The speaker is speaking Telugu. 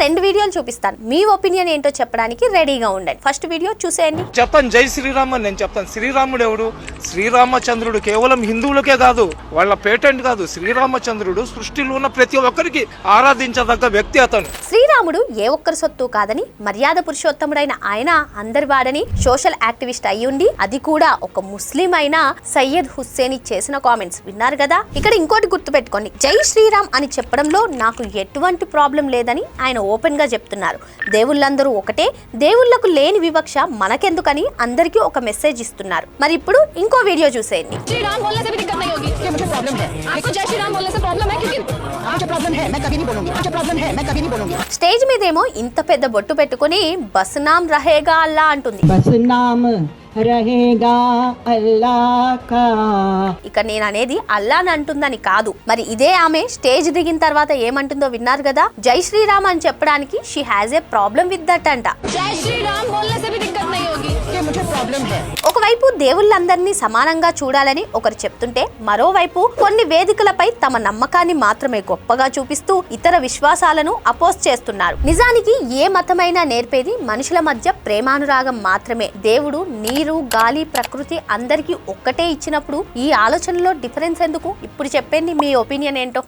రెండు వీడియోలు చూపిస్తాను, మీ ఒపీనియన్ ఏంటో చెప్పడానికి రెడీగా ఉండండి. ఫస్ట్ వీడియో చూసేయండి. చెప్పండి జై శ్రీరామ్ అని నేను చెప్తాను. శ్రీరాముడు ఎవడు? శ్రీరామచంద్రుడు కేవలం హిందువులకే కాదు, వాళ్ళ పేటెంట్ కాదు. శ్రీరామచంద్రుడు సృష్టిలో ఉన్న ప్రతి ఒక్కరికి ఆరాధించదగ్గ వ్యక్తి అతను. శ్రీరాముడు ఏ ఒక్కరి సొత్తు కాదని, మర్యాద పురుషోత్తముడైన ఆయన అందరి వాడని, సోషల్ యాక్టివిస్ట్ అయ్యుండి, అది కూడా ఒక ముస్లిం అయిన సయ్యద్ హుస్సేని చేసిన కామెంట్స్ విన్నారు కదా. ఇక్కడ ఇంకోటి గుర్తుపెట్టుకోండి, జై శ్రీరామ్ అని చెప్పడంలో నాకు ఎటువంటి ప్రాబ్లం లేదని ఆయన ఓపెన్ గా చెప్తున్నారు. దేవుళ్ళందరూ ఒకటే, దేవుళ్లకు లేని వివక్ష మనకెందుకని అందరికీ ఒక మెసేజ్ ఇస్తున్నారు. మరి ఇప్పుడు ఇంకో వీడియో చూసేయండి. స్టేజ్ మీదేమో ఇంత పెద్ద బొట్టు పెట్టుకుని బస్నాం రహేగా అల్లా అంటుంది. ఇక నేను అనేది అల్లాని అంటుందని కాదు. మరి ఇదే ఆమె స్టేజ్ దిగిన తర్వాత ఏమంటుందో విన్నారు కదా. జై శ్రీరామ్ అని చెప్పడానికి she has A problem with that అంట. ఒకవైపు దేవుళ్ళందరినీ సమానంగా చూడాలని ఒకరు చెప్తుంటే, మరోవైపు కొన్ని వేదికలపై తమ నమ్మకాన్ని మాత్రమే గొప్పగా చూపిస్తూ ఇతర విశ్వాసాలను అపోజ్ చేస్తున్నారు. నిజానికి ఏ మతమైనా నేర్పేది మనుషుల మధ్య ప్రేమానురాగం మాత్రమే. దేవుడు నీరు, గాలి, ప్రకృతి అందరికీ ఒక్కటే ఇచ్చినప్పుడు ఈ ఆలోచనలో డిఫరెన్స్ ఎందుకు? ఇప్పుడు చెప్పండి, మీ ఒపీనియన్ ఏంటో.